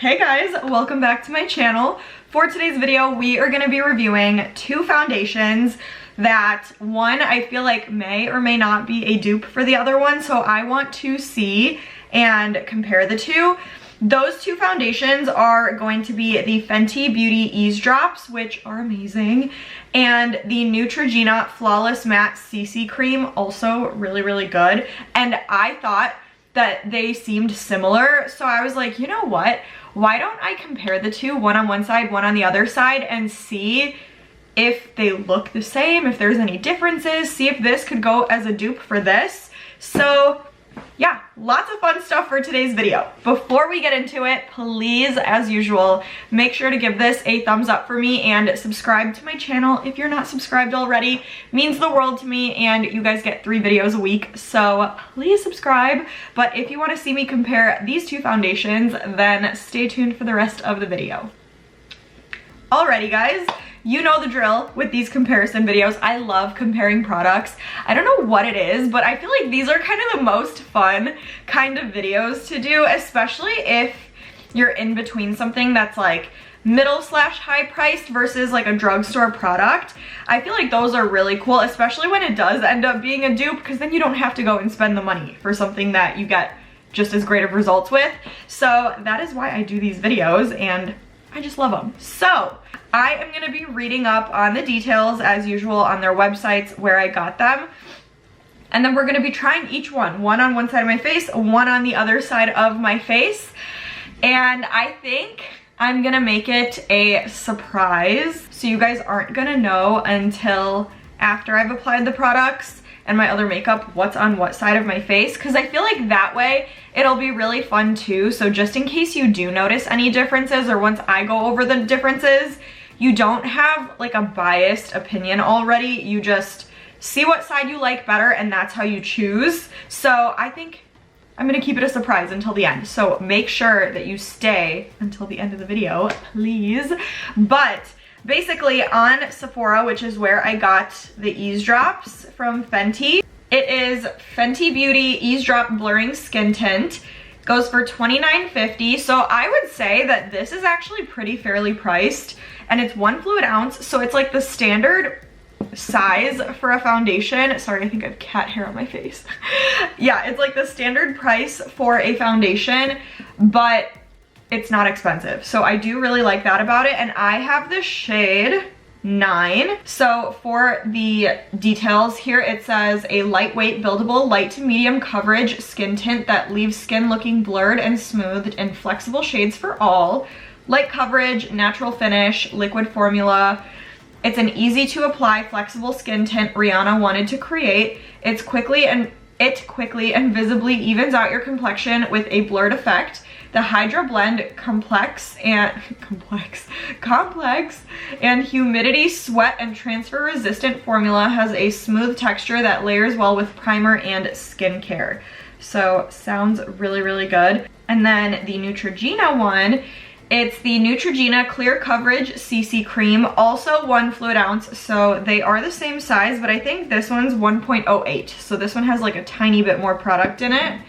Hey guys, welcome back to my channel. For today's video, we are gonna be reviewing two foundations that one I feel like may or may not be a dupe for the other one, so I want to see and compare the two. Those two foundations are going to be the Fenty Beauty Eaze Drops, which are amazing, and the Neutrogena Flawless Matte CC Cream, also really, really good. And I thought that they seemed similar, so I was like, you know what? Why don't I compare the two, one on one side, one on the other side, and see if they look the same, if there's any differences, see if this could go as a dupe for this. So yeah, lots of fun stuff for today's video. Before we get into it, please, as usual, make sure to give this a thumbs up for me and subscribe to my channel if you're not subscribed already. It means the world to me, and you guys get 3 videos a week, so please subscribe. But if you want to see me compare these two foundations, then stay tuned for the rest of the video. Alrighty guys, you know the drill with these comparison videos. I love comparing products. I don't know what it is, but I feel like these are kind of the most fun kind of videos to do, especially if you're in between something that's like middle/high priced versus like a drugstore product. I feel like those are really cool, especially when it does end up being a dupe, because then you don't have to go and spend the money for something that you get just as great of results with. So that is why I do these videos, and I just love them. So I am gonna be reading up on the details as usual on their websites where I got them. And then we're gonna be trying each one on one side of my face, one on the other side of my face. And I think I'm gonna make it a surprise, so you guys aren't gonna know until after I've applied the products and my other makeup what's on what side of my face, because I feel like that way it'll be really fun too. So just in case you do notice any differences, or once I go over the differences, you don't have like a biased opinion already. You just see what side you like better, and that's how you choose. So I think I'm gonna keep it a surprise until the end. So make sure that you stay until the end of the video, please. But basically on Sephora, which is where I got the Eaze Drops from Fenty, it is Fenty Beauty Eaze Drop Blurring Skin Tint. Goes for $29.50. So I would say that this is actually pretty fairly priced, and it's 1 fluid ounce, so it's like the standard size for a foundation. Sorry, I think I have cat hair on my face. Yeah, it's like the standard price for a foundation, but it's not expensive. So I do really like that about it, and I have the shade 9. So for the details here, it says a lightweight, buildable, light to medium coverage skin tint that leaves skin looking blurred and smoothed in flexible shades for all. Light coverage, natural finish, liquid formula. It's an easy to apply, flexible skin tint Rihanna wanted to create. It quickly and visibly evens out your complexion with a blurred effect. The Hydra Blend complex and humidity, sweat, and transfer resistant formula has a smooth texture that layers well with primer and skincare. So sounds really, really good. And then the Neutrogena one, it's the Neutrogena Clear Coverage CC Cream, also 1 fluid ounce, so they are the same size, but I think this one's 1.08, so this one has like a tiny bit more product in it.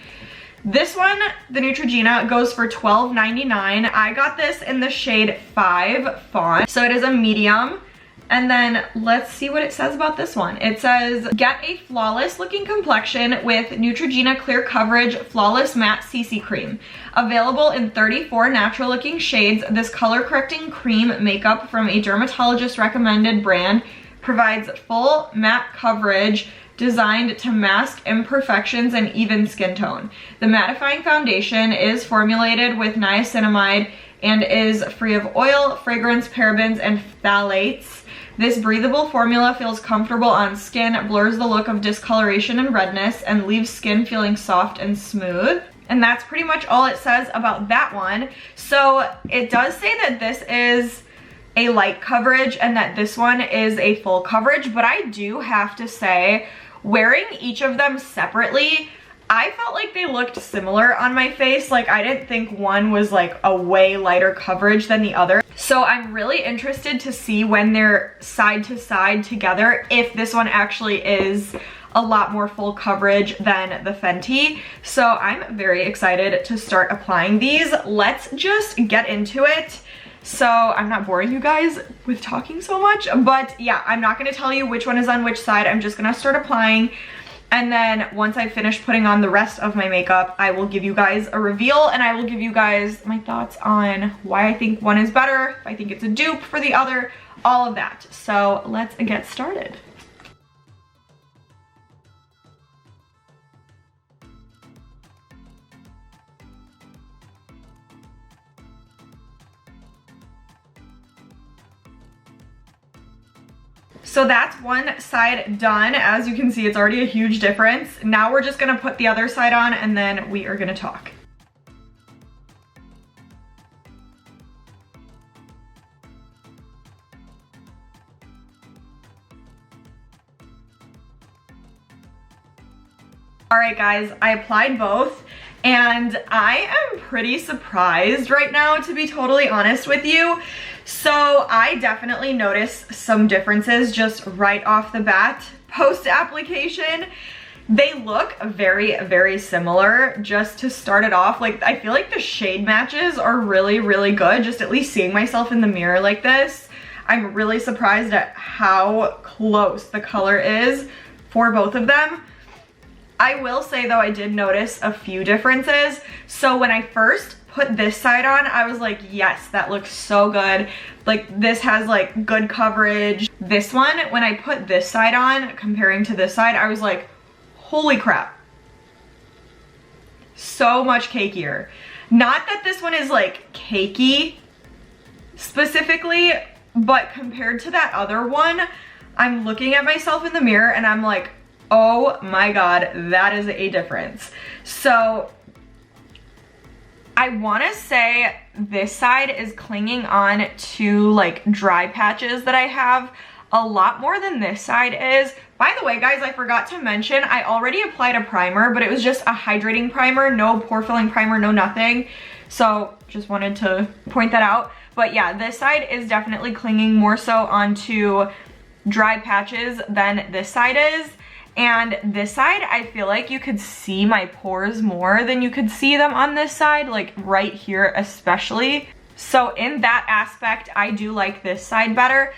This one, the Neutrogena, goes for $12.99. I got this in the shade 5 Fawn, so it is a medium. And then let's see what it says about this one. It says, get a flawless looking complexion with Neutrogena Clear Coverage Flawless Matte CC Cream. Available in 34 natural looking shades, this color correcting cream makeup from a dermatologist recommended brand provides full matte coverage designed to mask imperfections and even skin tone. The mattifying foundation is formulated with niacinamide and is free of oil, fragrance, parabens, and phthalates. This breathable formula feels comfortable on skin, blurs the look of discoloration and redness, and leaves skin feeling soft and smooth. And that's pretty much all it says about that one. So it does say that this is a light coverage and that this one is a full coverage, but I do have to say, wearing each of them separately, I felt like they looked similar on my face. Like, I didn't think one was like a way lighter coverage than the other. So I'm really interested to see when they're side to side together, if this one actually is a lot more full coverage than the Fenty. So I'm very excited to start applying these. Let's just get into it. So I'm not boring you guys with talking so much, but yeah, I'm not gonna tell you which one is on which side. I'm just gonna start applying. And then once I finish putting on the rest of my makeup, I will give you guys a reveal and I will give you guys my thoughts on why I think one is better, if I think it's a dupe for the other, all of that. So let's get started. So that's one side done. As you can see, it's already a huge difference. Now we're just gonna put the other side on and then we are gonna talk. All right, guys, I applied both and I am pretty surprised right now, to be totally honest with you. So I definitely noticed some differences just right off the bat post-application. They look very, very similar just to start it off. Like, I feel like the shade matches are really, really good. Just at least seeing myself in the mirror like this, I'm really surprised at how close the color is for both of them. I will say though, I did notice a few differences. So when I first put this side on, I was like, yes, that looks so good. Like, this has like good coverage. This one, when I put this side on, comparing to this side, I was like, holy crap. So much cakier. Not that this one is like cakey specifically, but compared to that other one, I'm looking at myself in the mirror and I'm like, oh my God, that is a difference. So I wanna say this side is clinging on to like dry patches that I have a lot more than this side is. By the way, guys, I forgot to mention, I already applied a primer, but it was just a hydrating primer, no pore filling primer, no nothing. So just wanted to point that out. But yeah, this side is definitely clinging more so onto dry patches than this side is. And this side, I feel like you could see my pores more than you could see them on this side, like right here especially. So in that aspect, I do like this side better.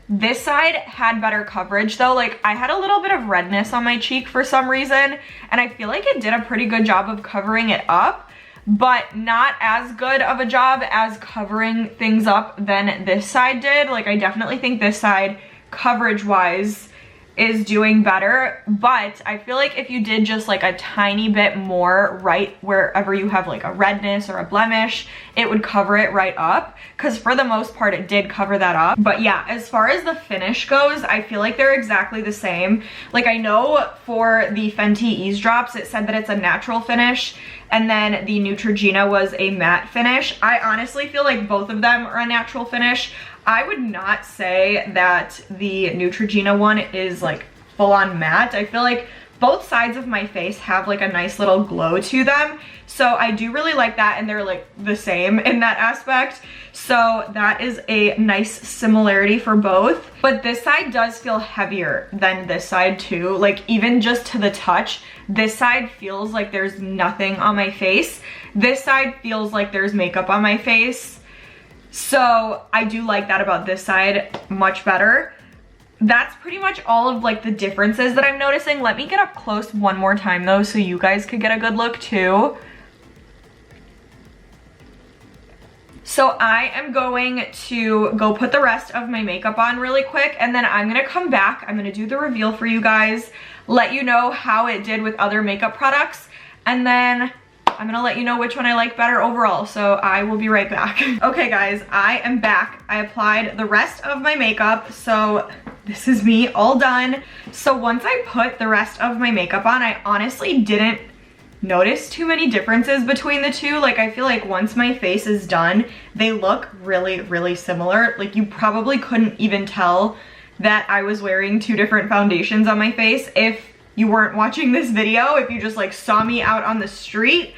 This side had better coverage though. Like, I had a little bit of redness on my cheek for some reason, and I feel like it did a pretty good job of covering it up, but not as good of a job as covering things up than this side did. Like, I definitely think this side, coverage-wise, is doing better, but I feel like if you did just like a tiny bit more right wherever you have like a redness or a blemish, it would cover it right up, because for the most part it did cover that up. But yeah, as far as the finish goes, I feel like they're exactly the same. Like, I know for the Fenty Eaze drops, it said that it's a natural finish, and then the Neutrogena was a matte finish. I honestly feel like both of them are a natural finish. I would not say that the Neutrogena one is like full on matte. I feel like both sides of my face have like a nice little glow to them. So I do really like that, and they're like the same in that aspect. So that is a nice similarity for both. But this side does feel heavier than this side too. Like, even just to the touch, this side feels like there's nothing on my face. This side feels like there's makeup on my face. So I do like that about this side much better. That's pretty much all of like the differences that I'm noticing. Let me get up close one more time though, so you guys could get a good look too. So I am going to go put the rest of my makeup on really quick, and then I'm gonna come back. I'm gonna do the reveal for you guys, let you know how it did with other makeup products, and then I'm gonna let you know which one I like better overall. So I will be right back. Okay guys, I am back. I applied the rest of my makeup, so this is me all done. So once I put the rest of my makeup on, I honestly didn't notice too many differences between the two. Like, I feel like once my face is done, they look really, really similar. Like, you probably couldn't even tell that I was wearing two different foundations on my face if you weren't watching this video, if you just like saw me out on the street.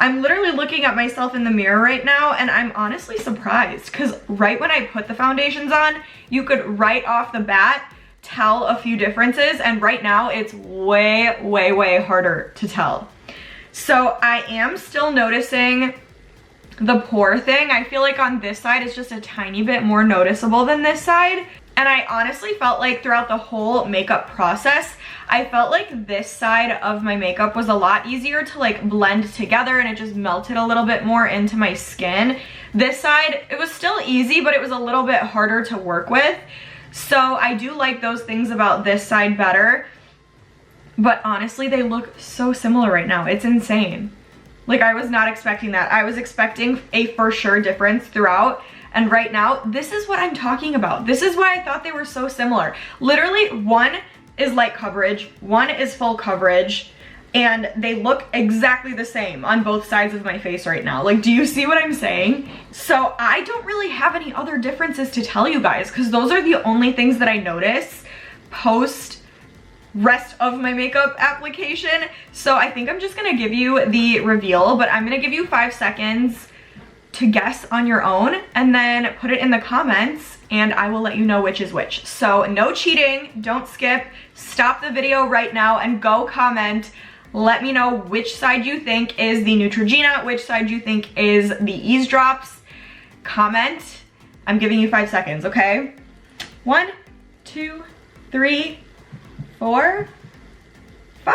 I'm literally looking at myself in the mirror right now, and I'm honestly surprised, because right when I put the foundations on, you could right off the bat tell a few differences, and right now it's way, way, way harder to tell. So I am still noticing the pore thing. I feel like on this side it's just a tiny bit more noticeable than this side. And I honestly felt like throughout the whole makeup process, I felt like this side of my makeup was a lot easier to like blend together, and it just melted a little bit more into my skin. This side, it was still easy, but it was a little bit harder to work with. So I do like those things about this side better. But honestly, they look so similar right now. It's insane. Like, I was not expecting that. I was expecting a for sure difference throughout. And right now, this is what I'm talking about. This is why I thought they were so similar. Literally, one is light coverage, one is full coverage, and they look exactly the same on both sides of my face right now. Like, do you see what I'm saying? So I don't really have any other differences to tell you guys, because those are the only things that I notice post rest of my makeup application. So I think I'm just gonna give you the reveal, but I'm gonna give you 5 seconds to guess on your own, and then put it in the comments and I will let you know which is which. So no cheating, don't skip, stop the video right now and go comment. Let me know which side you think is the Neutrogena, which side you think is the Eaze drops. Comment. I'm giving you 5 seconds, okay? 1, 2, 3, 4, 5.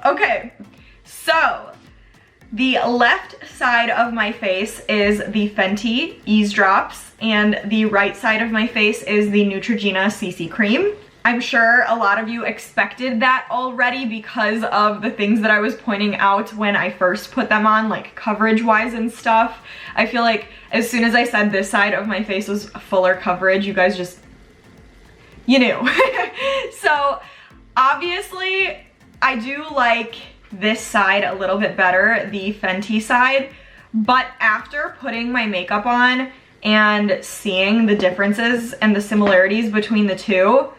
Okay, so the left side of my face is the Fenty Eaze drops, and the right side of my face is the Neutrogena CC cream. I'm sure a lot of you expected that already because of the things that I was pointing out when I first put them on, like coverage wise and stuff. I feel like as soon as I said this side of my face was fuller coverage, you guys just, you knew. So obviously I do like this side a little bit better, the Fenty side, but after putting my makeup on and seeing the differences and the similarities between the two,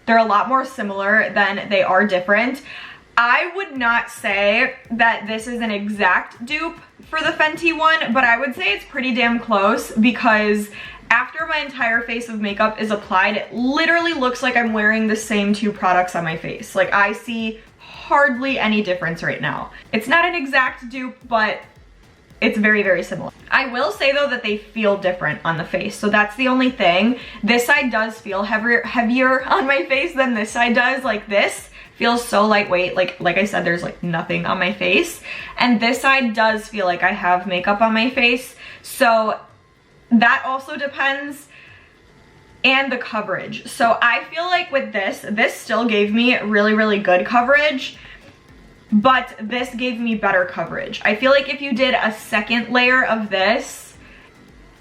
they're a lot more similar than they are different. I would not say that this is an exact dupe for the Fenty one, but I would say it's pretty damn close, because after my entire face of makeup is applied, it literally looks like I'm wearing the same 2 products on my face. Like, I see hardly any difference right now. It's not an exact dupe, but it's very, very similar. I will say though that they feel different on the face, so that's the only thing. This side does feel heavier on my face than this side does. Like, this feels so lightweight. Like I said, there's like nothing on my face, and this side does feel like I have makeup on my face. So that also depends. And the coverage. So I feel like with this still gave me really, really good coverage, but this gave me better coverage. I feel like if you did a second layer of this,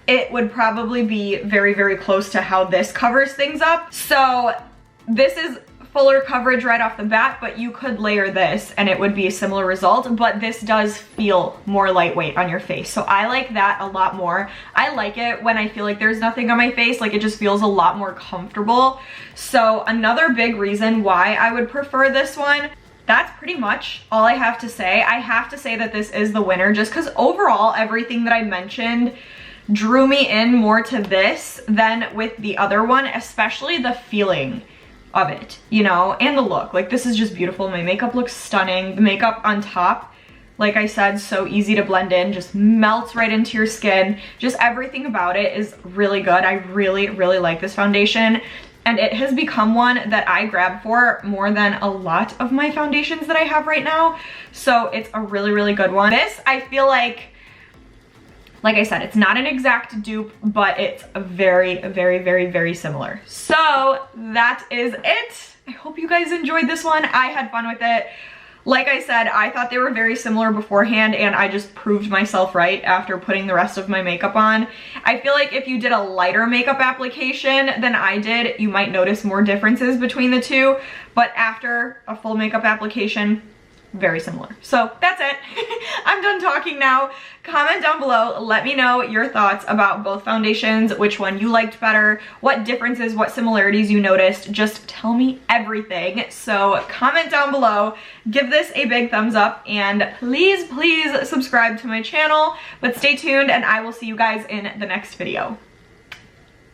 it would probably be very, very close to how this covers things up. So this is fuller coverage right off the bat, but you could layer this and it would be a similar result, but this does feel more lightweight on your face. So I like that a lot more. I like it when I feel like there's nothing on my face, like it just feels a lot more comfortable. So another big reason why I would prefer this one. That's pretty much all I have to say. I have to say that this is the winner just because overall everything that I mentioned drew me in more to this than with the other one, especially the feeling of it, you know, and the look. Like, this is just beautiful. My makeup looks stunning. The makeup on top, like I said, so easy to blend in, just melts right into your skin. Just everything about it is really good. I really, really like this foundation, and it has become one that I grab for more than a lot of my foundations that I have right now. So it's a really, really good one. This, I feel like I said, it's not an exact dupe, but it's very, very, very, very similar. So that is it. I hope you guys enjoyed this one. I had fun with it. Like I said, I thought they were very similar beforehand, and I just proved myself right after putting the rest of my makeup on. I feel like if you did a lighter makeup application than I did, you might notice more differences between the two, but after a full makeup application, very similar. So that's it. I'm done talking now. Comment down below, let me know your thoughts about both foundations, which one you liked better, what differences, what similarities you noticed. Just tell me everything. So comment down below, give this a big thumbs up, and please, please subscribe to my channel. But stay tuned, and I will see you guys in the next video.